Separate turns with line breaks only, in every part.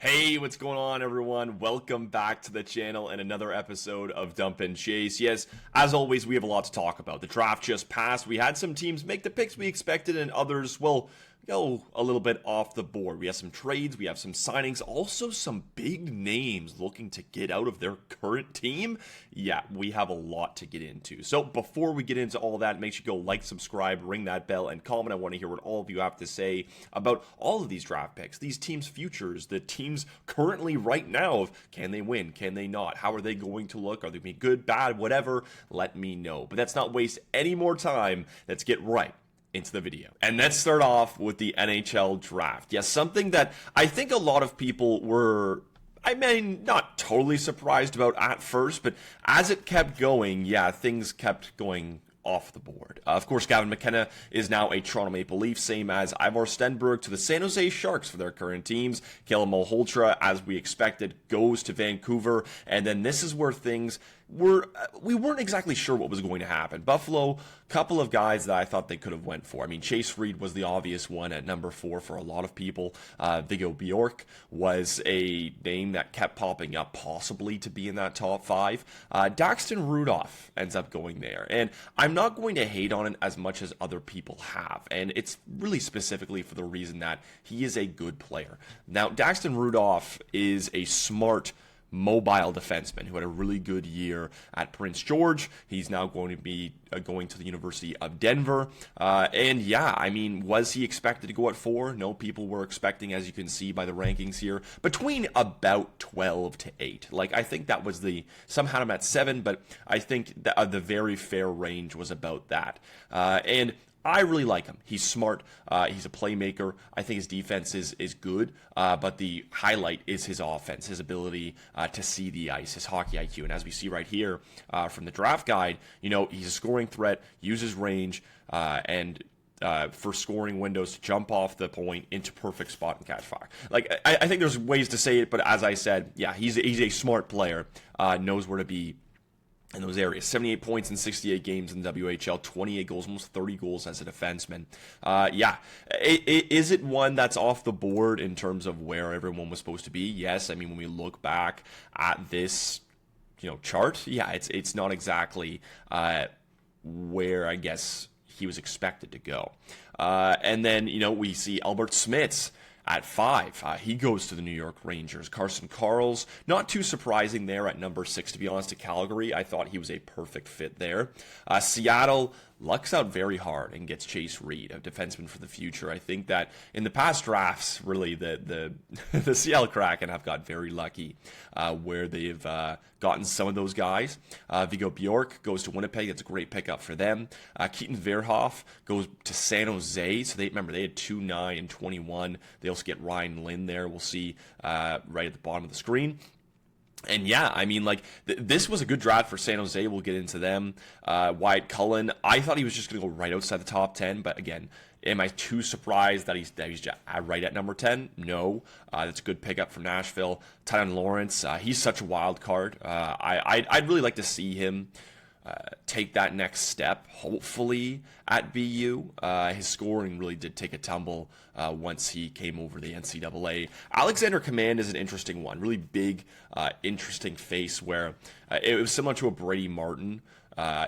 Hey, what's going on, everyone? Welcome back to the channel and another episode of Dump and Chase. Yes, as always, we have a lot to talk about. The draft just passed. We had some teams make the picks we expected, and others, well, go a little bit off the board. We have some trades, we have some signings, also some big names looking to get out of their current team. Yeah, we have a lot to get into. So before we get into all that, make sure you go like, subscribe, ring that bell, and comment. I want to hear what all of you have to say about all of these draft picks, these teams' futures, the teams currently right now of can they win, can they not, how are they going to look, are they going to be good, bad, whatever, let me know. But let's not waste any more time. Let's get right into the video. And let's start off with the NHL draft. Yes, something that I think a lot of people were, not totally surprised about at first, but as it kept going, yeah, things kept going off the board. Of course, Gavin McKenna is now a Toronto Maple Leaf, same as Ivar Stenberg to the San Jose Sharks for their current teams. Kirill Malhotra, as we expected, goes to Vancouver, and then this is where things we weren't exactly sure what was going to happen. Buffalo, couple of guys that I thought they could have went for. I mean, Chase Reid was the obvious one at number 4 for a lot of people. Viggo Bjork was a name that kept popping up, possibly to be in that top 5. Daxon Rodolph ends up going there, and I'm not going to hate on it as much as other people have, and it's really specifically for the reason that he is a good player. Now, Daxon Rodolph is a smart, mobile defenseman who had a really good year at Prince George. He's now going to be going to the University of Denver. And yeah, I mean, was he expected to go at 4? No, people were expecting, as you can see by the rankings here, between about 12 to 8. Like, I think that was some had him at 7, but I think the very fair range was about that. And I really like him. He's smart. He's a playmaker. I think his defense is good, but the highlight is his offense, his ability to see the ice, his hockey IQ. And as we see right here from the draft guide, you know, he's a scoring threat, uses range, and for scoring windows to jump off the point into perfect spot and catch fire. Like, I think there's ways to say it, but as I said, yeah, he's a smart player, knows where to be in those areas. 78 points in 68 games in the WHL, 28 goals, almost 30 goals as a defenseman. Yeah, is it one that's off the board in terms of where everyone was supposed to be? Yes. I mean, when we look back at this, chart, yeah, it's not exactly where I guess he was expected to go. And then, we see Albert Smits at 5. He goes to the New York Rangers. Carson Karls, not too surprising there at number 6, to be honest, to Calgary. I thought he was a perfect fit there. Seattle lucks out very hard and gets Chase Reid, a defenseman for the future. I think that in the past drafts, really, the Seattle Kraken have got very lucky where they've gotten some of those guys. Viggo Bjork goes to Winnipeg. That's a great pickup for them. Keaton Verhoff goes to San Jose. So they had 2, 9, and 21. They also get Ryan Lynn there. We'll see right at the bottom of the screen. And yeah, I mean, like, this was a good draft for San Jose. We'll get into them. Wyatt Cullen, I thought he was just going to go right outside the top 10, but again, am I too surprised that he's right at number 10? No. That's a good pickup from Nashville. Tynan Lawrence, he's such a wild card. I'd really like to see him take that next step, hopefully, at BU. His scoring really did take a tumble once he came over the NCAA. Alexander Command is an interesting one. Really big, interesting face where it was similar to a Brady Martin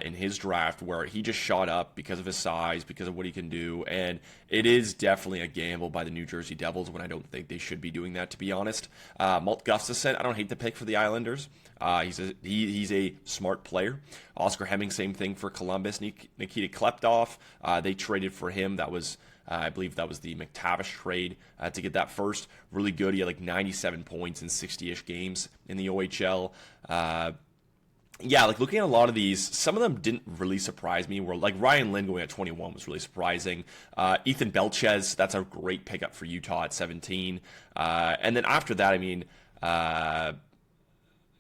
in his draft, where he just shot up because of his size, because of what he can do, and it is definitely a gamble by the New Jersey Devils when I don't think they should be doing that, to be honest. Malt Gustafsson, I don't hate the pick for the Islanders. He's a smart player. Oscar Hemming, same thing for Columbus. Nikita Kleptov, they traded for him. That was, I believe that was the McTavish trade to get that first. Really good. He had like 97 points in 60-ish games in the OHL. Yeah, like looking at a lot of these, some of them didn't really surprise me. Where like Ryan Lynn going at 21 was really surprising. Ethan Belchetz, that's a great pickup for Utah at 17. And then after that, I mean,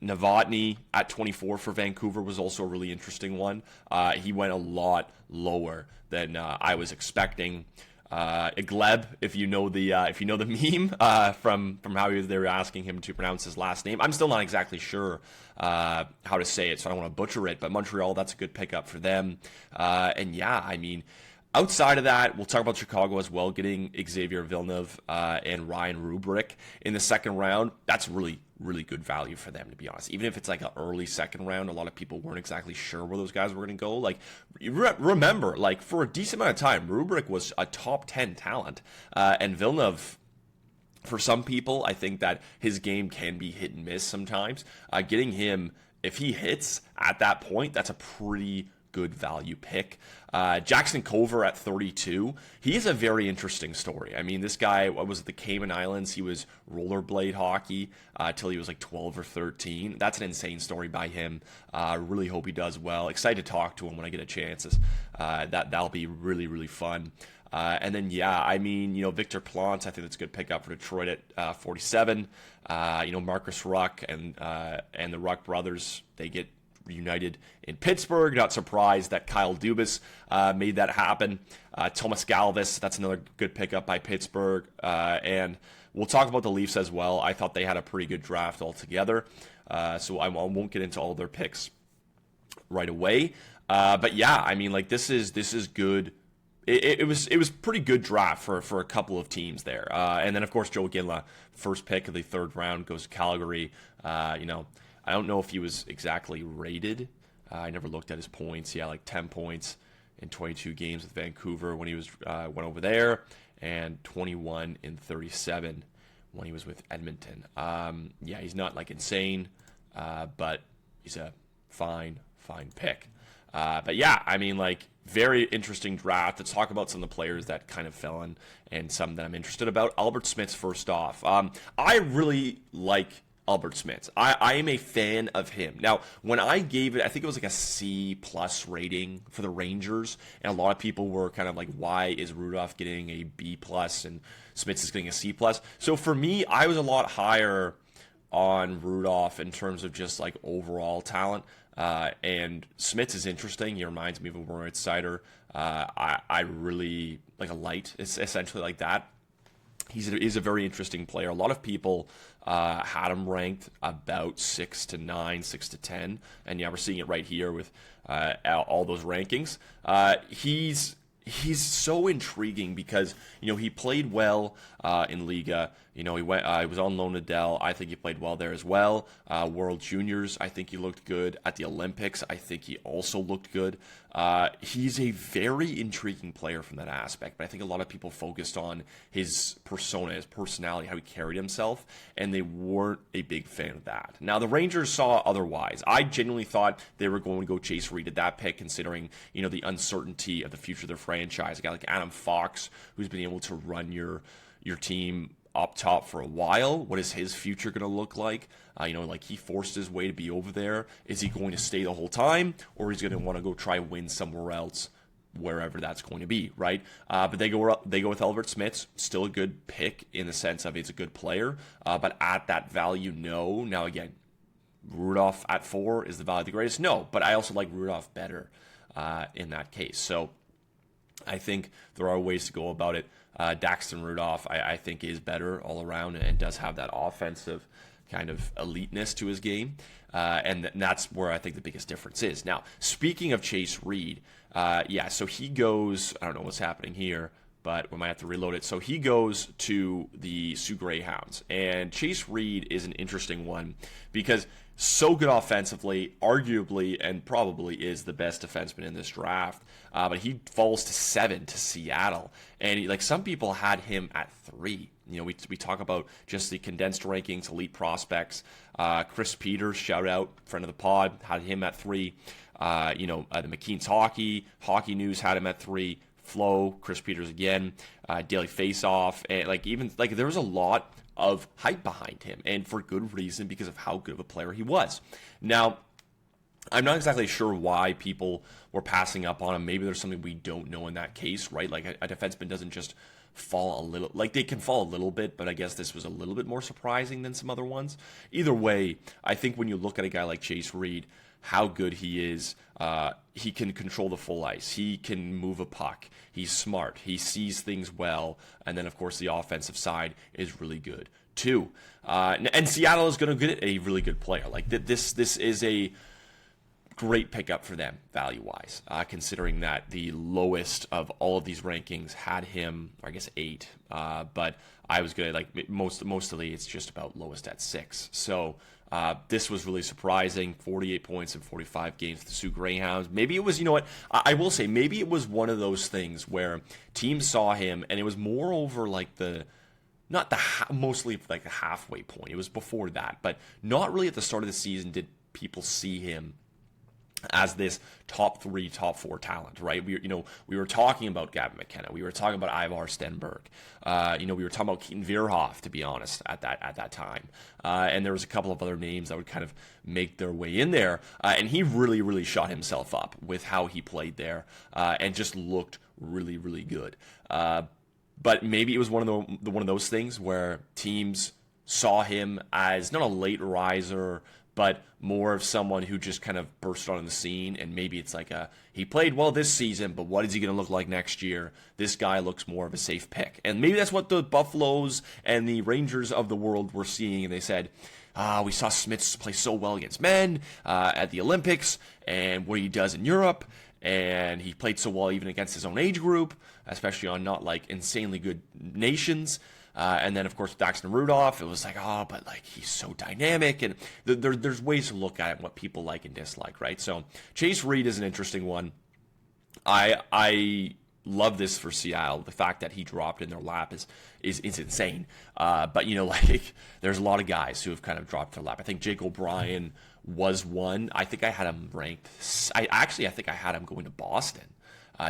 Novotny at 24 for Vancouver was also a really interesting one. He went a lot lower than I was expecting. Gleb, if you know the meme from how they were asking him to pronounce his last name. I'm still not exactly sure how to say it, so I don't want to butcher it. But Montreal, that's a good pickup for them. And yeah, I mean, Outside of that, we'll talk about Chicago as well, getting Xavier Villeneuve and Ryan Rubrick in the second round. That's really, really good value for them, to be honest. Even if it's like an early second round, a lot of people weren't exactly sure where those guys were going to go. Like, remember, like, for a decent amount of time, Rubrick was a top 10 talent, and Villeneuve, for some people, I think that his game can be hit and miss sometimes. Getting him, if he hits at that point, that's a pretty good value pick. Jackson Cover at 32. He is a very interesting story. I mean, this guy was at the Cayman Islands. He was rollerblade hockey till he was like 12 or 13. That's an insane story by him. Really hope he does well. Excited to talk to him when I get a chance. That'll be really, really fun. And then, I mean, Victor Plante, I think that's a good pickup for Detroit at 47. Marcus Ruck and the Ruck brothers, they get reunited in Pittsburgh. Not surprised that Kyle Dubas made that happen. Thomas Galvis, that's another good pickup by Pittsburgh. And we'll talk about the Leafs as well. I thought they had a pretty good draft altogether. So I won't get into all their picks right away. But I mean, like, this is good. It was pretty good draft for a couple of teams there. And then, of course, Joe Ginla, first pick of the third round, goes to Calgary. I don't know if he was exactly rated. I never looked at his points. Like 10 points in 22 games with Vancouver when he was went over there, and 21 in 37 when he was with Edmonton. He's not like insane, but he's a fine pick. I mean, like, very interesting draft. Let's talk about some of the players that kind of fell in and some that I'm interested about. Albert Smits, first off. I really like Albert Smits. I am a fan of him. Now, when I gave it, I think it was like a C+ rating for the Rangers, and a lot of people were kind of like, why is Rodolph getting a B+ and Smits is getting a C+? So for me, I was a lot higher on Rodolph in terms of just like overall talent. And Smits is interesting. He reminds me of a Moritz Seider. I really like a light. It's essentially like that. He's a very interesting player. A lot of people had him ranked about 6 to 9, 6 to 10, and we're seeing it right here with all those rankings. He's so intriguing because he played well in Liga. He was on loan to Dell. I think he played well there as well. World Juniors, I think he looked good. At the Olympics, I think he also looked good. He's a very intriguing player from that aspect, but I think a lot of people focused on his persona, his personality, how he carried himself, and they weren't a big fan of that. Now, the Rangers saw otherwise. I genuinely thought they were going to go chase Reid at that pick, considering the uncertainty of the future of their franchise. A guy like Adam Fox, who's been able to run your team up top for a while. What is his future going to look like? Like, he forced his way to be over there. Is he going to stay the whole time, or is he going to want to go try win somewhere else, wherever that's going to be, right? But they go with Albert Smits, still a good pick in the sense of he's a good player, but at that value, no. Now again, Rodolph at 4 is the value the greatest? No, but I also like Rodolph better in that case. So I think there are ways to go about it. Daxon Rodolph, I think, is better all around and does have that offensive kind of eliteness to his game. And that's where I think the biggest difference is. Now, speaking of Chase Reid, so he goes, I don't know what's happening here, but we might have to reload it. So he goes to the Sioux Greyhounds. And Chase Reid is an interesting one because so good offensively, arguably and probably is the best defenseman in this draft. But he falls to 7 to Seattle. And some people had him at 3. We talk about just the condensed rankings, elite prospects. Chris Peters, shout out, friend of the pod, had him at 3. The McKean's Hockey News had him at 3. Flo, Chris Peters again, Daily Faceoff, and there was a lot of hype behind him, and for good reason, because of how good of a player he was. Now, I'm not exactly sure why people were passing up on him. Maybe there's something we don't know in that case, right? Like, a defenseman doesn't just fall a little, like, they can fall a little bit, but I guess this was a little bit more surprising than some other ones. Either way, I think when you look at a guy like Chase Reid, how good he is, he can control the full ice. He can move a puck. He's smart. He sees things well. And then, of course, the offensive side is really good, too. And Seattle is going to get a really good player. Like, this is great pickup for them value-wise, considering that the lowest of all of these rankings had him, or I guess 8, but I was good. Like mostly it's just about lowest at 6. So this was really surprising. 48 points in 45 games with the Sioux Greyhounds. Maybe it was, you know what, I will say, maybe it was one of those things where teams saw him, and it was more over like mostly like the halfway point. It was before that, but not really at the start of the season did people see him as this top 3, top 4 talent, right? We were talking about Gavin McKenna. We were talking about Ivar Stenberg. We were talking about Keaton Vierhoff, to be honest, at that time. And there was a couple of other names that would kind of make their way in there. And he really, really shot himself up with how he played there, and just looked really, really good. But maybe it was one of those things where teams saw him as not a late riser, but more of someone who just kind of burst on the scene, and maybe it's like he played well this season, but what is he going to look like next year? This guy looks more of a safe pick. And maybe that's what the Buffaloes and the Rangers of the world were seeing, and they said, we saw Smits play so well against men at the Olympics, and what he does in Europe, and he played so well even against his own age group, especially on not like insanely good nations. And then, of course, Daxon Rodolph, it was like, but like he's so dynamic, and there's ways to look at it, what people like and dislike, right? So Chase Reid is an interesting one. I love this for Seattle. The fact that he dropped in their lap is insane. But there's a lot of guys who have kind of dropped their lap. I think Jake O'Brien was one. I think I had him ranked. I think I had him going to Boston.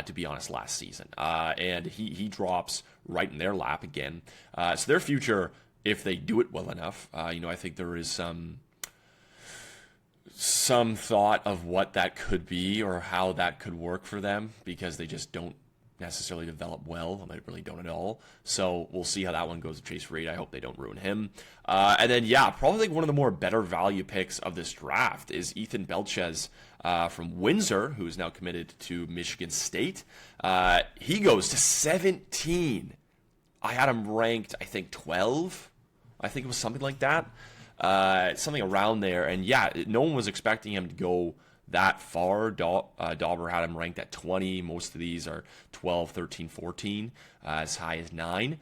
To be honest, last season. And he drops right in their lap again. So their future, if they do it well enough, I think there is some thought of what that could be or how that could work for them, because they just don't necessarily develop well. They really don't at all. So we'll see how that one goes with Chase Reid. I hope they don't ruin him. And then, probably one of the more better value picks of this draft is Ethan Belchetz from Windsor, who's now committed to Michigan State. He goes to 17. I had him ranked, I think, 12. I think it was something like that. Something around there. And no one was expecting him to go that far. Dauber had him ranked at 20. Most of these are 12, 13, 14, as high as 9.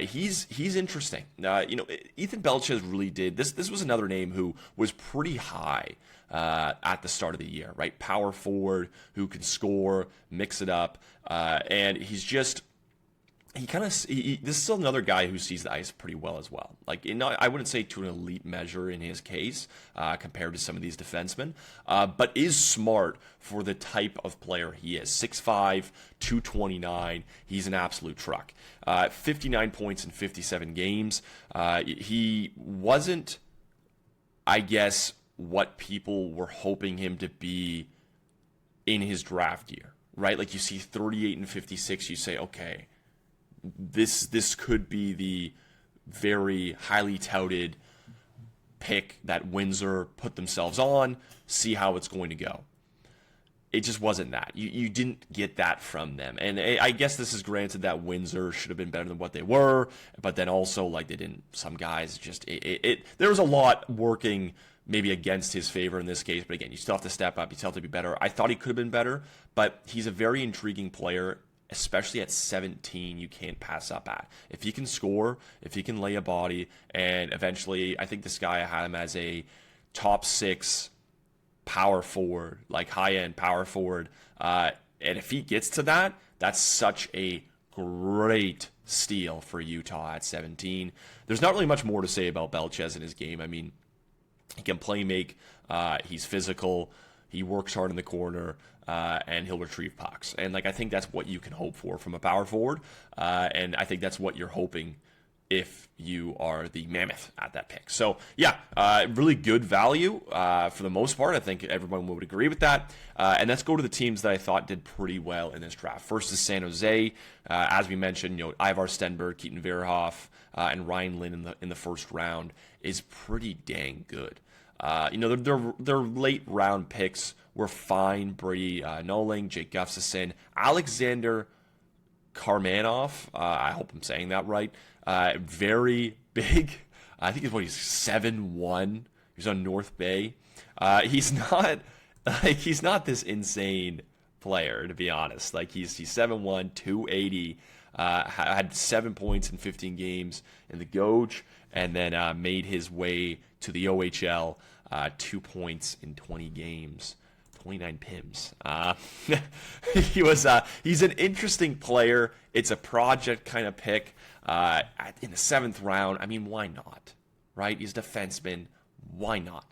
He's interesting. Ethan Belchetz really did. This was another name who was pretty high at the start of the year, right? Power forward who can score, mix it up, and he's just. This is still another guy who sees the ice pretty well as well. I wouldn't say to an elite measure in his case compared to some of these defensemen, but is smart for the type of player he is. 6'5", 229. He's an absolute truck. 59 points in 57 games. He wasn't, I guess, what people were hoping him to be in his draft year, right? Like you see 38 and 56, you say, okay, this could be the very highly touted pick that Windsor put themselves on, see how it's going to go. It just wasn't that. You didn't get that from them. And I guess this is granted that Windsor should have been better than what they were, but then also they didn't, some guys just, there was a lot working maybe against his favor in this case, but again, you still have to step up, you still have to be better. I thought he could have been better, but he's a very intriguing player. Especially at 17, you can't pass up at. If he can score, if he can lay a body, and eventually, I think this guy, I had him as a top 6 power forward, like high-end power forward. And if he gets to that, that's such a great steal for Utah at 17. There's not really much more to say about Belchetz in his game. I mean, he can play make, he's physical, he works hard in the corner, and he'll retrieve pucks. And I think that's what you can hope for from a power forward. And I think that's what you're hoping if you are the Mammoth at that pick. So really good value for the most part. I think everyone would agree with that. And let's go to the teams that I thought did pretty well in this draft. First is San Jose. As we mentioned, Ivar Stenberg, Keaton Vierhoff, and Ryan Lynn in the first round is pretty dang good. Their late round picks were fine. Brady Noling, Jake Gustafson, Alexander Karmanov. I hope I'm saying that right. Very big. I think he's 7'1". He's on North Bay. He's not Like, he's not this insane player, to be honest. Like, he's 7'1", 280, had 7 points in 15 games in the Goj, and then made his way to the OHL, 2 points in 20 games. 29 pims. He's an interesting player. It's a project kind of pick in the 7th round. I mean, why not? Right? He's a defenseman. Why not?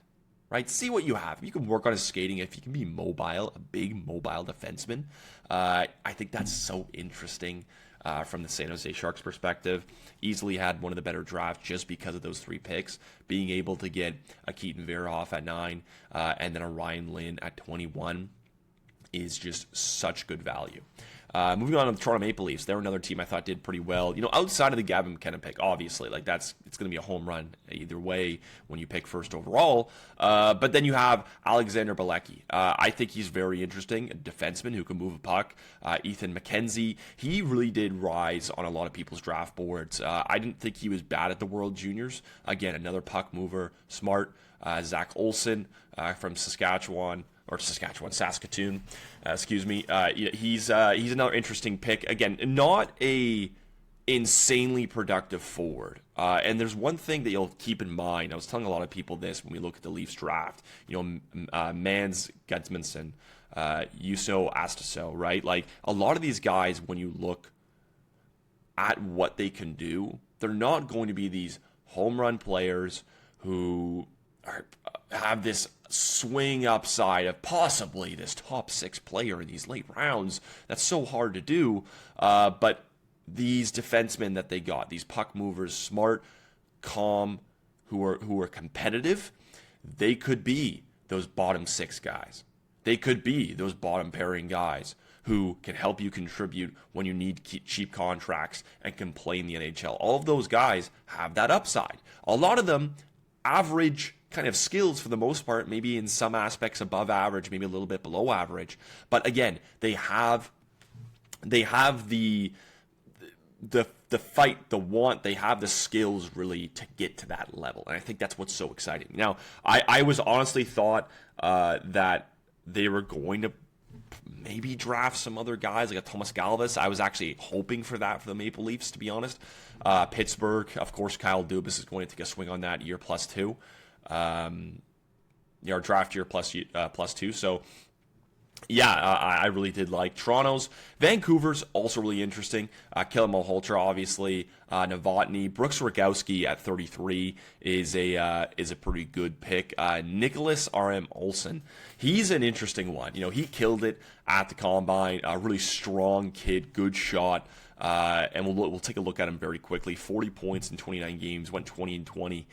Right? See what you have. If you can work on his skating, if you can be mobile, a big mobile defenseman, I think that's so interesting from the San Jose Sharks perspective. Easily had one of the better drafts just because of those 3 picks. Being able to get a Keaton Verhoff at 9 and then a Ryan Lynn at 21 is just such good value. Moving on to the Toronto Maple Leafs, they're another team I thought did pretty well. You know, outside of the Gavin McKenna pick, obviously, like it's going to be a home run either way when you pick first overall. But then you have Alexander Bilecki. I think he's very interesting, a defenseman who can move a puck. Ethan McKenzie, he really did rise on a lot of people's draft boards. I didn't think he was bad at the World Juniors. Again, another puck mover, smart. Zach Olsen from Saskatoon. Excuse me. He's another interesting pick. Again, not a insanely productive forward. And there's one thing that you'll keep in mind. I was telling a lot of people this when we look at the Leafs draft. You know, Mans Gudmundsson, Juuso Astaso, right? Like, a lot of these guys, when you look at what they can do, they're not going to be these home run players who have this swing upside of possibly this top 6 player in these late rounds. That's so hard to do. But these defensemen that they got, these puck movers, smart, calm, who are competitive, they could be those bottom 6 guys. They could be those bottom pairing guys who can help you contribute when you need cheap contracts and can play in the NHL. All of those guys have that upside. A lot of them average kind of skills for the most part, maybe in some aspects above average, maybe a little bit below average. But again, they have the fight, the want, they have the skills really to get to that level. And I think that's what's so exciting. Now, I was honestly thought that they were going to maybe draft some other guys like a Thomas Galvis. I was actually hoping for that for the Maple Leafs, to be honest. Pittsburgh, of course, Kyle Dubas is going to take a swing on that year +2. Draft year +2. So, yeah, I really did like Toronto's. Vancouver's also really interesting. Kirill Malhotra, obviously. Novotny. Brooks Rogowski at 33 is a pretty good pick. Nicholas R.M. Olsen. He's an interesting one. You know, he killed it at the Combine. A really strong kid, good shot. And we'll take a look at him very quickly. 40 points in 29 games, went 20-20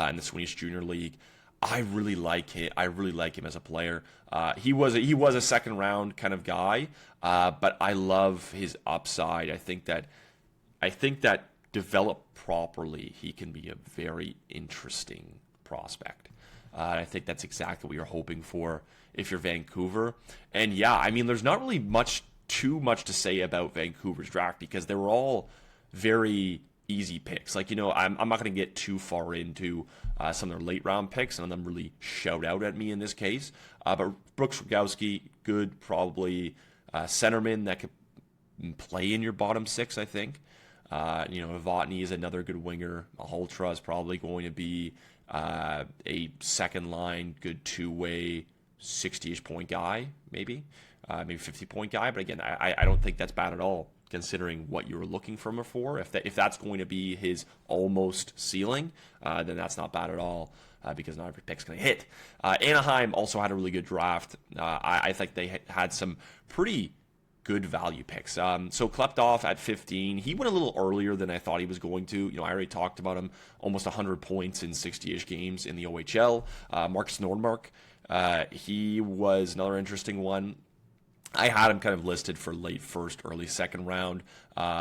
in the Swedish Junior League. I really like him. I really like him as a player. He was a second round kind of guy, but I love his upside. I think that developed properly, he can be a very interesting prospect. I think that's exactly what you're hoping for if you're Vancouver. And yeah, I mean, there's not really too much to say about Vancouver's draft because they were all very easy picks. Like, you know, I'm not going to get too far into some of their late round picks. None of them really shout out at me in this case. But Brooks Rogowski, good, probably centerman that could play in your bottom 6, I think. Novotny is another good winger. Malhotra is probably going to be a second line, good two-way, 60-ish point guy, maybe 50-point guy. But again, I don't think that's bad at all, considering what you were looking from him for. If that's going to be his almost ceiling, then that's not bad at all, because not every pick's going to hit. Anaheim also had a really good draft. I think they had some pretty good value picks. So Kleptov at 15, he went a little earlier than I thought he was going to. You know, I already talked about him, almost 100 points in 60-ish games in the OHL. Marcus Nordmark, he was another interesting one. I had him kind of listed for late first, early second round.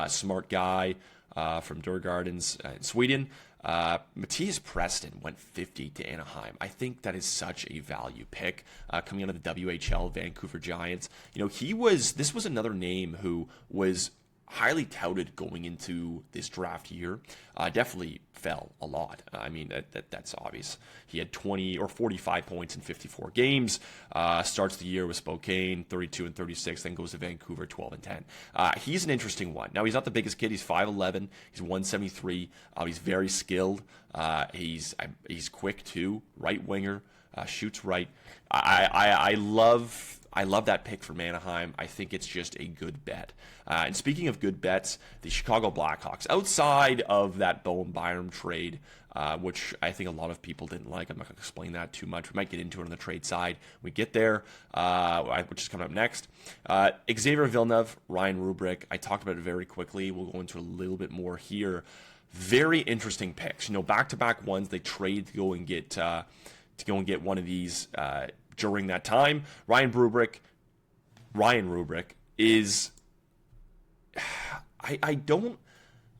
Smart guy from Djurgårdens in Sweden. Matthias Preston went 50 to Anaheim. I think that is such a value pick coming out of the WHL, Vancouver Giants. You know, this was another name who was highly touted going into this draft year, definitely fell a lot. I mean, that's obvious. He had 20 or 45 points in 54 games. Starts the year with Spokane, 32 and 36, then goes to Vancouver, 12 and 10. He's an interesting one. Now, he's not the biggest kid. He's 5'11". He's 173. He's very skilled. He's quick too. Right winger, shoots right. I love that pick from Anaheim. I think it's just a good bet. And speaking of good bets, the Chicago Blackhawks, outside of that Bowen Byram trade, which I think a lot of people didn't like. I'm not going to explain that too much. We might get into it on the trade side. We get there, which is coming up next. Xavier Villeneuve, Ryan Rubrick. I talked about it very quickly. We'll go into a little bit more here. Very interesting picks. Back-to-back ones they trade to go and get one of these during that time. Ryan Rubrick is. I don't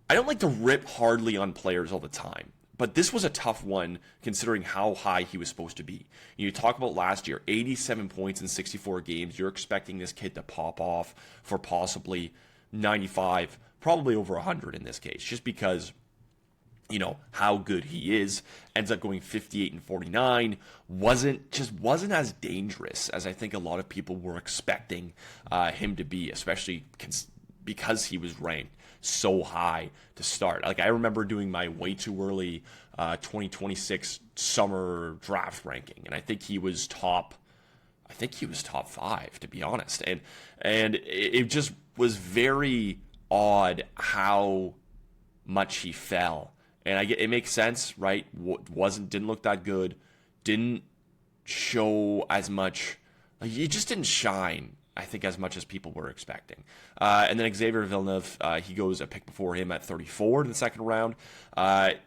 like to rip hardly on players all the time, but this was a tough one considering how high he was supposed to be. You talk about last year, 87 points in 64 games. You're expecting this kid to pop off for possibly 95, probably over 100 in this case, just because how good he is. Ends up going 58 and 49. Wasn't as dangerous as I think a lot of people were expecting him to be, especially because he was ranked so high to start. Like, I remember doing my way too early 2026 summer draft ranking, and I think he was top 5, to be honest. And it just was very odd how much he fell. And it makes sense, right? Didn't look that good, didn't show as much. He just didn't shine, I think, as much as people were expecting. And then Xavier Villeneuve, he goes a pick before him at 34 in the second round. Like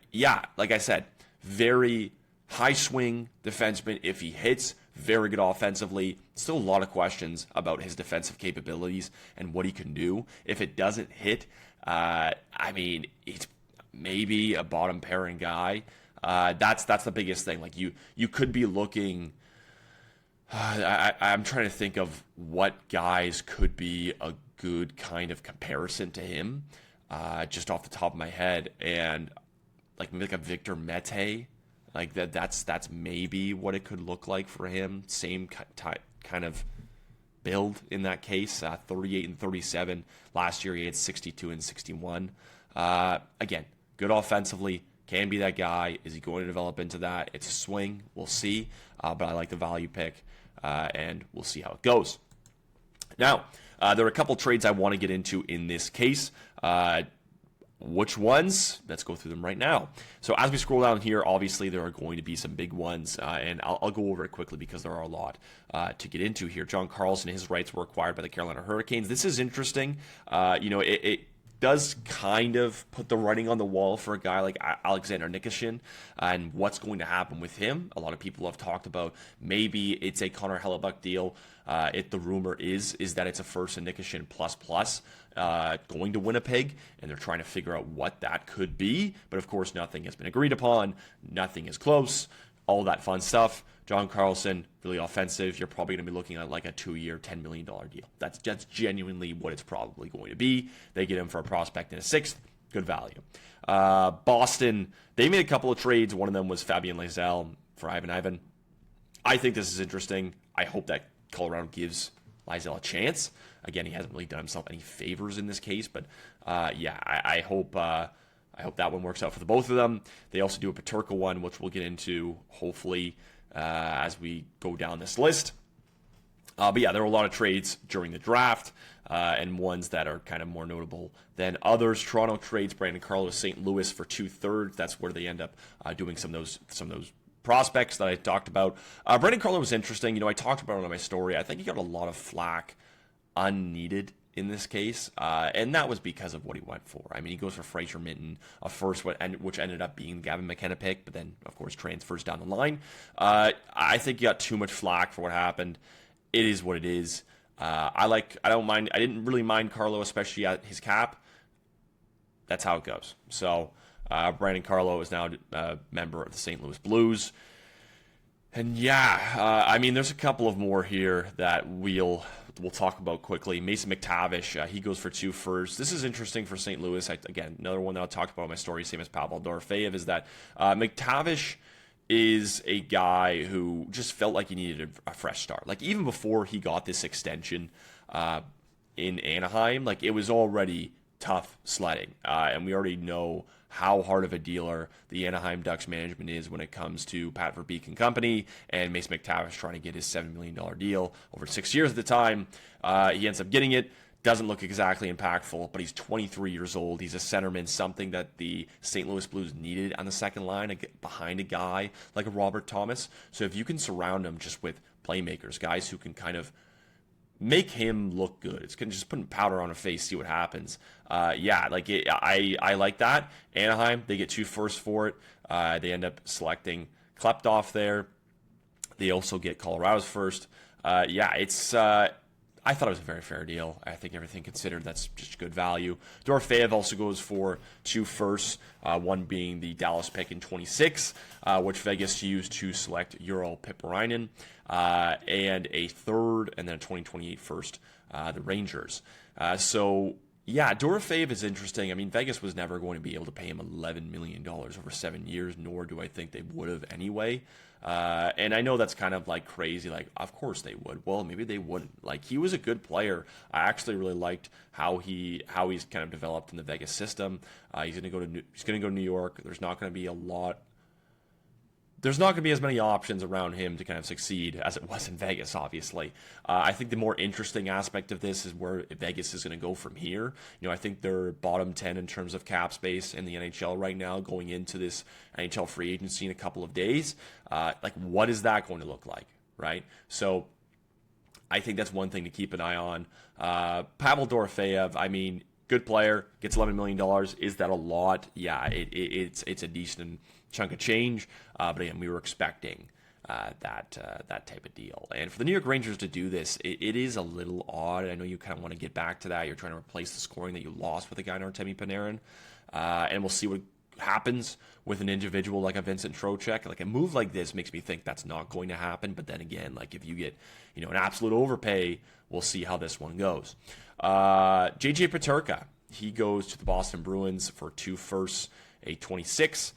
I said, very high swing defenseman. If he hits, very good offensively. Still a lot of questions about his defensive capabilities and what he can do. If it doesn't hit, it's maybe a bottom pairing guy. That's the biggest thing. Like, you could be looking. I'm trying to think of what guys could be a good kind of comparison to him, just off the top of my head, and maybe like a Victor Mete, like that's maybe what it could look like for him. Same kind of build in that case. 38 and 37 last year. He had 62 and 61. Again, good offensively. Can be that guy. Is he going to develop into that? It's a swing. We'll see. But I like the value pick. And we'll see how it goes. Now, there are a couple trades I want to get into in this case. Which ones? Let's go through them right now. So as we scroll down here, obviously there are going to be some big ones, and I'll go over it quickly because there are a lot to get into here. John Carlson, his rights were acquired by the Carolina Hurricanes. This is interesting. It does kind of put the writing on the wall for a guy like Alexander Nikishin and what's going to happen with him. A lot of people have talked about maybe it's a Connor Hellebuck deal. The rumor is that it's a first and Nikishin plus going to Winnipeg, and they're trying to figure out what that could be. But of course, nothing has been agreed upon. Nothing is close. All that fun stuff. John Carlson, really offensive. You're probably going to be looking at like a 2-year, $10 million deal. That's genuinely what it's probably going to be. They get him for a prospect in a 6th. Good value. Boston, they made a couple of trades. One of them was Fabien Lysell for Ivan. I think this is interesting. I hope that Colorado gives Lysell a chance. Again, he hasn't really done himself any favors in this case, but I hope that one works out for the both of them. They also do a Peterka one, which we'll get into hopefully as we go down this list. But yeah, there were a lot of trades during the draft, and ones that are kind of more notable than others. Toronto trades Brandon Carlo to St. Louis for 2/3. That's where they end up doing some of those prospects that I talked about. Brandon Carlo was interesting. I talked about it on my story. I think he got a lot of flack unneeded in this case, and that was because of what he went for. I mean, he goes for Fraser Minton, a first, which ended up being Gavin McKenna pick, but then, of course, transfers down the line. I think he got too much flack for what happened. It is what it is. I don't mind. I didn't really mind Carlo, especially at his cap. That's how it goes. So, Brandon Carlo is now a member of the St. Louis Blues. And yeah, I mean, there's a couple of more here that we'll talk about quickly. Mason McTavish, he goes for 2 firsts. This is interesting for St. Louis. Again, another one that I'll talk about in my story, same as Pavel Dorofeyev, is that McTavish is a guy who just felt like he needed a fresh start. Like, even before he got this extension in Anaheim, like, it was already tough sledding. And we already know how hard of a dealer the Anaheim Ducks management is when it comes to Pat Verbeek and company, and Mason McTavish trying to get his $7 million deal over 6 years at the time. He ends up getting it. Doesn't look exactly impactful, but he's 23 years old. He's a centerman, something that the St. Louis Blues needed on the second line, behind a guy like a Robert Thomas. So if you can surround him just with playmakers, guys who can kind of make him look good. It's just putting powder on a face, see what happens. I like that. Anaheim, they get 2 firsts for it. They end up selecting Kleptov there. They also get Colorado's first. I thought it was a very fair deal. I think everything considered, that's just good value. Dorofeyev also goes for 2 firsts, one being the Dallas pick in 26, which Vegas used to select Urho Pipparainen, and a third, and then a 2028 first, the Rangers. Dorofeyev is interesting. I mean, Vegas was never going to be able to pay him $11 million over 7 years, nor do I think they would have anyway. And I know that's kind of like crazy. Like, of course they would. Well, maybe they wouldn't. Like, he was a good player. I actually really liked how he's kind of developed in the Vegas system. He's going to go to New York. There's not going to be as many options around him to kind of succeed as it was in Vegas, obviously. I think the more interesting aspect of this is where Vegas is going to go from here. I think they're bottom 10 in terms of cap space in the NHL right now, going into this NHL free agency in a couple of days. What is that going to look like, right? So I think that's one thing to keep an eye on. Pavel Dorofeyev, I mean, good player, gets $11 million. Is that a lot? Yeah, it's a decent chunk of change, but again, we were expecting that type of deal. And for the New York Rangers to do this, it is a little odd. I know you kind of want to get back to that. You're trying to replace the scoring that you lost with a guy in Artemi Panarin, and we'll see what happens with an individual like a Vincent Trocheck. Like, a move like this makes me think that's not going to happen. But then again, like, if you get an absolute overpay, we'll see how this one goes. JJ Peterka, he goes to the Boston Bruins for 2 firsts, a 26.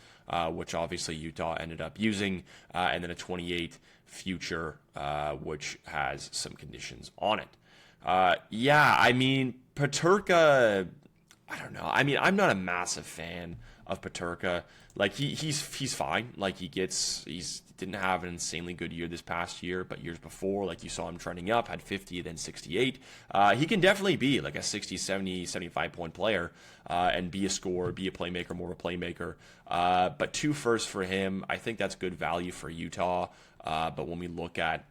Which obviously Utah ended up using, and then a 28 future, which has some conditions on it. I mean, Peterka, I don't know. I mean, I'm not a massive fan of Peterka. Like, he's fine. Like, he's didn't have an insanely good year this past year, but years before, like, you saw him trending up, had 50, then 68. He can definitely be like a 60, 70, 75 point player, and be a scorer, be a playmaker, more of a playmaker. But 2 firsts for him, I think that's good value for Utah. But when we look at,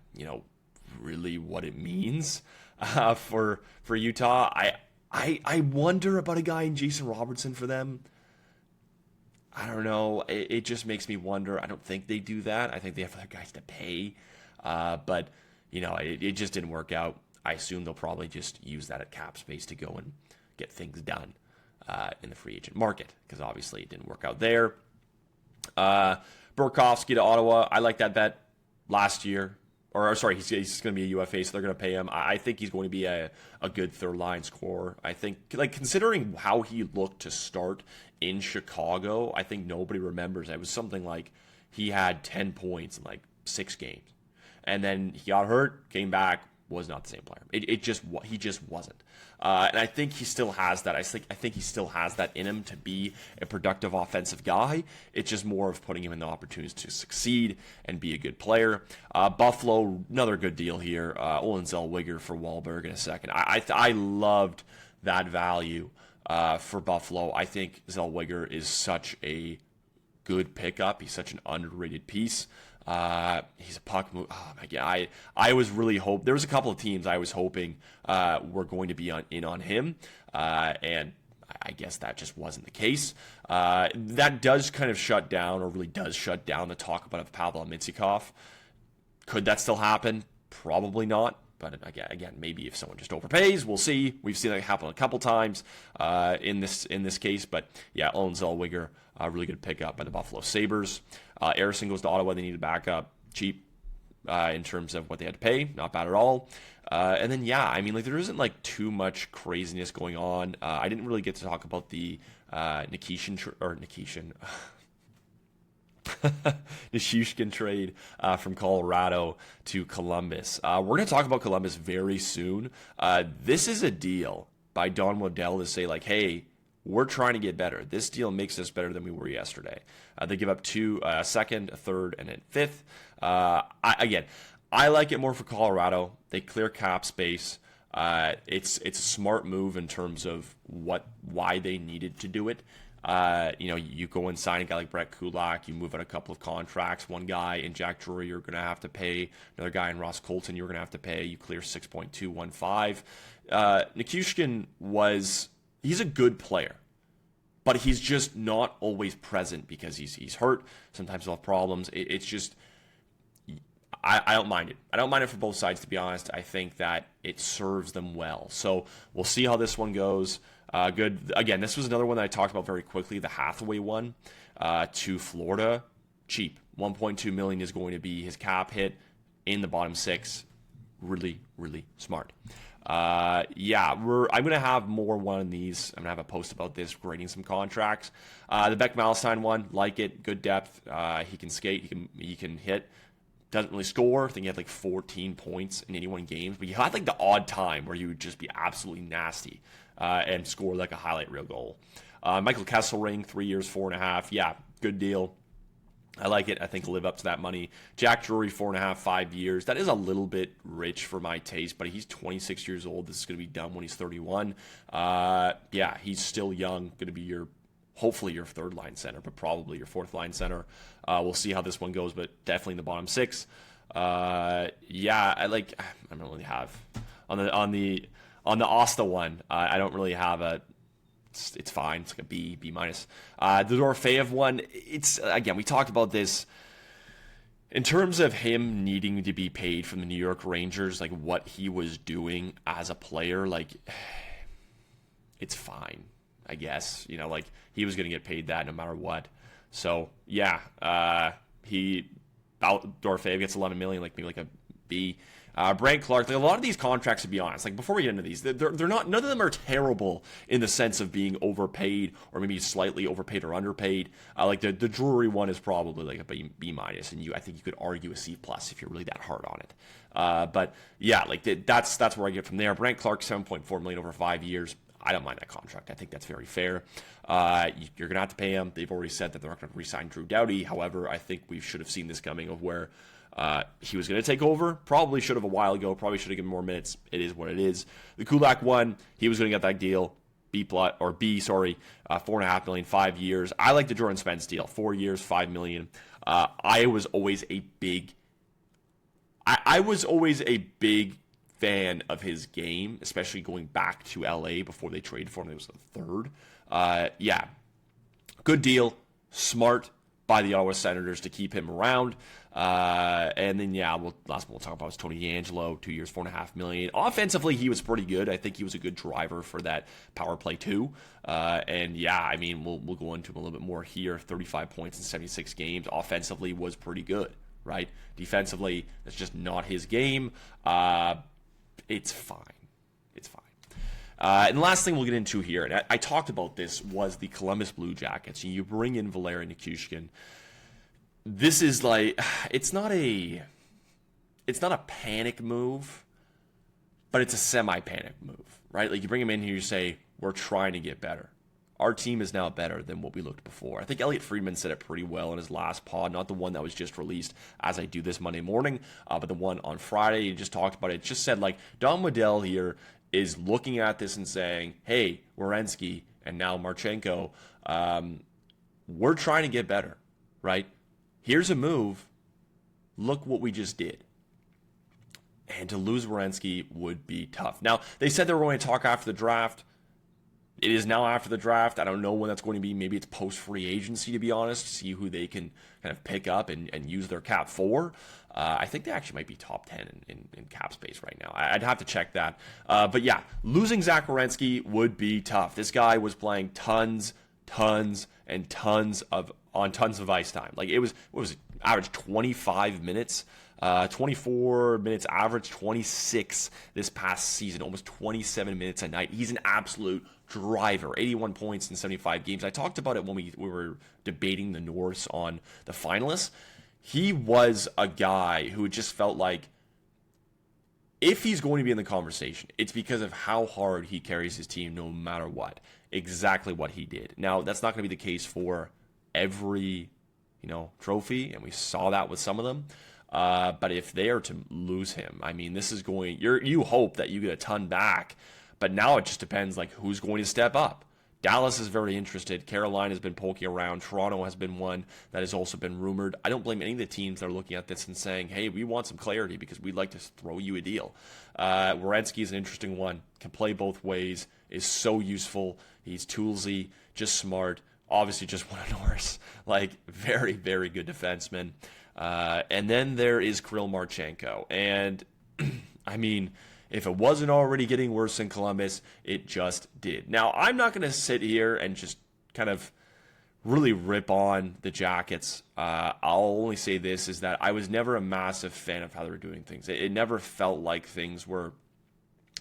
really what it means for Utah, I wonder about a guy in Jason Robertson for them. I don't know. It just makes me wonder. I don't think they do that. I think they have other guys to pay. But, it just didn't work out. I assume they'll probably just use that at cap space to go and get things done in the free agent market, because obviously it didn't work out there. Burakovsky to Ottawa. I like that bet last year. He's going to be a UFA, so they're going to pay him. I think he's going to be a good third-line scorer. I think, considering how he looked to start in Chicago, I think nobody remembers. It was something like he had 10 points in, 6 games. And then he got hurt, came back, was not the same player. He just wasn't. And I think he still has that. I think he still has that in him to be a productive offensive guy. It's just more of putting him in the opportunities to succeed and be a good player. Buffalo, another good deal here. Olen Zellweger for Wahlberg in a second. I loved that value for Buffalo. I think Zellweger is such a good pickup. He's such an underrated piece. He's a puck move. Oh my God. I was really there was a couple of teams I was hoping were going to be in on him, and I guess that just wasn't the case. That does kind of shut down, or really does shut down, the talk about Pavel Mitsikov. Could that still happen? Probably not. But again, maybe if someone just overpays, we'll see. We've seen that happen a couple times in this case. But yeah, Olen Zellweger, a really good pickup by the Buffalo Sabres. Harrison goes to Ottawa. They need a backup. Cheap. in terms of what they had to pay. Not bad at all. And then, yeah, I mean, like, there isn't, like, too much craziness going on. I didn't really get to talk about the Nikishin trade from Colorado to Columbus. We're going to talk about Columbus very soon. This is a deal by Don Waddell to say, like, hey, we're trying to get better. This deal makes us better than we were yesterday. They give up a second, a third, and a fifth. I like it more for Colorado. They clear cap space. It's a smart move in terms of why they needed to do it. You go and sign a guy like Brett Kulak. You move out a couple of contracts. One guy in Jack Drury you're going to have to pay. Another guy in Ross Colton you're going to have to pay. You clear 6.215. Nikishkin he's a good player, but he's just not always present because he's hurt. Sometimes he'll have problems. It's just, I don't mind it. I don't mind it for both sides, to be honest. I think that it serves them well. So we'll see how this one goes. Good. Again, this was another one that I talked about very quickly, the Hathaway one to Florida. Cheap. $1.2 million is going to be his cap hit in the bottom six. Really, really smart. I'm going to have more one of these. I'm going to have a post about this, grading some contracts. The Beck Malstein one, like it, good depth. He can skate, he can hit. Doesn't really score. I think he had like 14 points in 81 games, but he had like the odd time where he would just be absolutely nasty and score like a highlight reel goal. Michael Kesselring, 3 years, 4.5. Yeah, good deal. I like it. I think he'll live up to that money. Jack Drury, 4.5, 5 years. That is a little bit rich for my taste, but he's 26 years old. This is going to be done when he's 31. He's still young. Going to be hopefully your third line center, but probably your fourth line center. We'll see how this one goes, but definitely in the bottom six. I don't really have on the Asta one. I don't really have it's fine. It's like a B minus. The Dorofeyev one, again, we talked about this in terms of him needing to be paid from the New York Rangers, like what he was doing as a player, like it's fine, I guess. Like he was going to get paid that no matter what. So yeah, Dorofeyev gets $11 million, like maybe like a B. Brant Clark, like a lot of these contracts, to be honest, like before we get into these, they're not, none of them are terrible in the sense of being overpaid or maybe slightly overpaid or underpaid. Like the Drury one is probably like a B minus, and I think you could argue a C plus if you're really that hard on it. But yeah, like that's where I get from there. Brant Clark, $7.4 million over 5 years. I don't mind that contract. I think that's very fair. You're going to have to pay him. They've already said that they're not going to re-sign Drew Doughty. However, I think we should have seen this coming of where he was going to take over. Probably should have a while ago. Probably should have given more minutes. It is what it is. The Kulak one, he was going to get that deal. $4.5 million, 5 years. I like the Jordan Spence deal. 4 years, $5 million. I was always a big fan of his game, especially going back to LA before they traded for him. It was the third. Good deal. Smart by the Ottawa Senators to keep him around. And then, last one we'll talk about is Tony DeAngelo, 2 years, $4.5 million. Offensively, he was pretty good. I think he was a good driver for that power play too. We'll go into him a little bit more here. 35 points in 76 games. Offensively was pretty good, right? Defensively, that's just not his game. It's fine. It's fine. And the last thing we'll get into here, and I talked about this, was the Columbus Blue Jackets. You bring in Valeri Nichushkin. This is like, it's not a panic move, but it's a semi-panic move, right? Like you bring him in here, you say, we're trying to get better. Our team is now better than what we looked before. I think Elliot Friedman said it pretty well in his last pod, not the one that was just released as I do this Monday morning, but the one on Friday. He just talked about it. It just said, like, Don Waddell here is looking at this and saying, hey, Werenski and now Marchenko, we're trying to get better, right? Here's a move. Look what we just did. And to lose Werenski would be tough. Now, they said they were going to talk after the draft. It is now after the draft. I don't know when that's going to be. Maybe it's post-free agency, to be honest, to see who they can kind of pick up and use their cap for. I think they actually might be top 10 in cap space right now. I'd have to check that. But yeah, losing Zach Werenski would be tough. This guy was playing tons of ice time. Like it was average 25 minutes 24 minutes average, 26 this past season, almost 27 minutes a night. He's an absolute driver, 81 points in 75 games. I talked about it when we were debating the Norse on the finalists. He was a guy who just felt like if he's going to be in the conversation, it's because of how hard he carries his team no matter what. Exactly what he did. Now, that's not going to be the case for every, trophy, and we saw that with some of them. But if they are to lose him, I mean, this is going. You hope that you get a ton back, but now it just depends who's going to step up. Dallas is very interested. Carolina has been poking around. Toronto has been one that has also been rumored. I don't blame any of the teams that are looking at this and saying, hey, we want some clarity because we'd like to throw you a deal. Werenski is an interesting one. Can play both ways. Is so useful. He's toolsy, just smart. Obviously just won a Norris. Very, very good defenseman. And then there is Kirill Marchenko. And, I mean, if it wasn't already getting worse in Columbus, it just did. Now, I'm not going to sit here and just kind of really rip on the Jackets. I'll only say this, is that I was never a massive fan of how they were doing things. It never felt like things were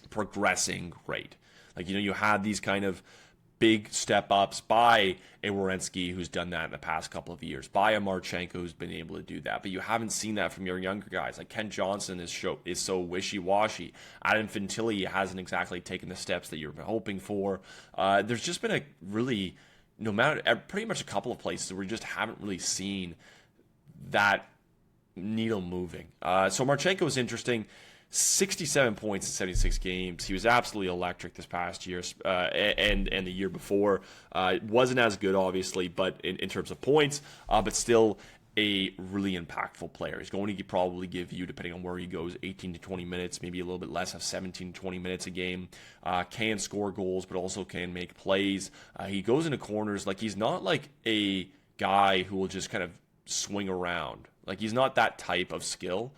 progressing great. You had these kind of big step-ups by a Werenski who's done that in the past couple of years, by a Marchenko who's been able to do that. But you haven't seen that from your younger guys. Kent Johnson is so wishy-washy. Adam Fantilli hasn't exactly taken the steps that you've been hoping for. There's just been pretty much a couple of places where we just haven't really seen that needle moving. So Marchenko is interesting. 67 points in 76 games. He was absolutely electric this past year and the year before. Wasn't as good, obviously, but in terms of points, but still a really impactful player. He's going to probably give you, depending on where he goes, 18 to 20 minutes, maybe a little bit less, of 17 to 20 minutes a game. Can score goals, but also can make plays. He goes into corners. He's not a guy who will just kind of swing around. He's not that type of skill.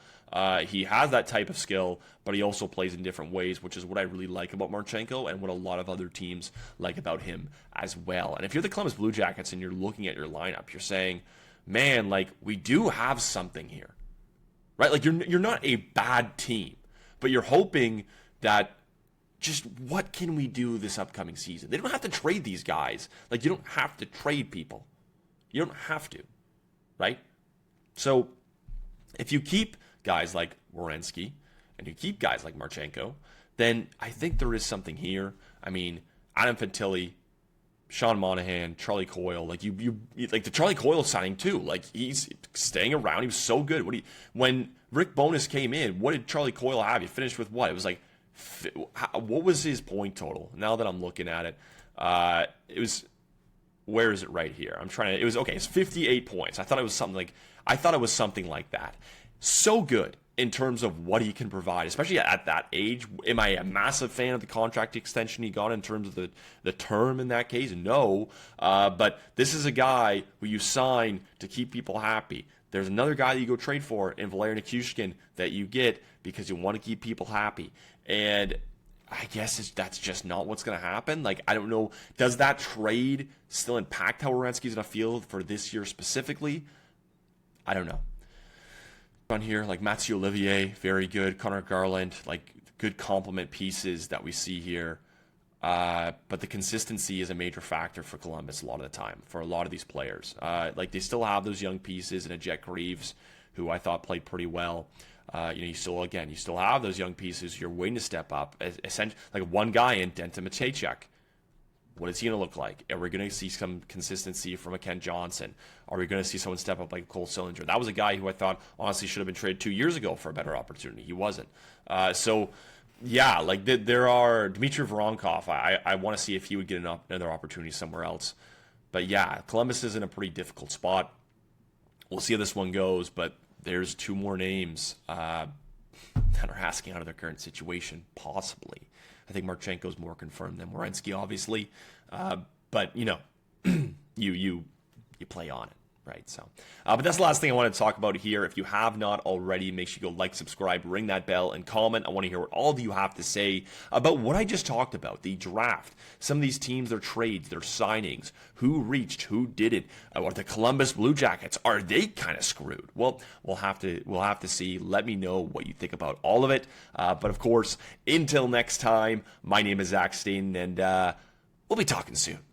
He has that type of skill, but he also plays in different ways, which is what I really like about Marchenko and what a lot of other teams like about him as well. And if you're the Columbus Blue Jackets and you're looking at your lineup, you're saying, man, we do have something here, right? You're not a bad team, but you're hoping that just what can we do this upcoming season? They don't have to trade these guys. You don't have to trade people. You don't have to, right? So if you keep guys like Werenski and you keep guys like Marchenko, then I think there is something here. I mean, Adam Fantilli, Sean Monahan, Charlie Coyle, the Charlie Coyle signing too. He's staying around. He was so good. When Rick Bowness came in, what did Charlie Coyle have? He finished with what? It was what was his point total? Now that I'm looking at it, it was, where is it right here? It's 58 points. I thought it was something like that. So good in terms of what he can provide, especially at that age. Am I a massive fan of the contract extension he got in terms of the term in that case? No. But this is a guy who you sign to keep people happy. There's another guy that you go trade for in Valeri Nichushkin that you get because you want to keep people happy. And I guess that's just not what's going to happen. I don't know. Does that trade still impact how Werenski's going to feel for this year specifically? I don't know. On here, Mathieu Olivier, very good. Connor Garland, good complement pieces that we see here. But the consistency is a major factor for Columbus a lot of the time, for a lot of these players. They still have those young pieces, and a Jet Greaves, who I thought played pretty well. You still have those young pieces you're waiting to step up. Essentially, one guy in Denton Matejchuk. What is he going to look like? Are we going to see some consistency from a Kent Johnson? Are we going to see someone step up like Cole Sillinger? That was a guy who I thought honestly should have been traded 2 years ago for a better opportunity. He wasn't. There are Dmitry Voronkov. I want to see if he would get another opportunity somewhere else. But yeah, Columbus is in a pretty difficult spot. We'll see how this one goes, but there's two more names that are asking out of their current situation, possibly. I think Marchenko's more confirmed than Werenski, obviously. But, you play on it. Right, so, but that's the last thing I want to talk about here. If you have not already, make sure you go like, subscribe, ring that bell, and comment. I want to hear what all of you have to say about what I just talked about, the draft, some of these teams, their trades, their signings, who reached, who didn't, or the Columbus Blue Jackets, are they kind of screwed? Well, we'll have to see. Let me know what you think about all of it. But of course, until next time, my name is Zach Stain, and we'll be talking soon.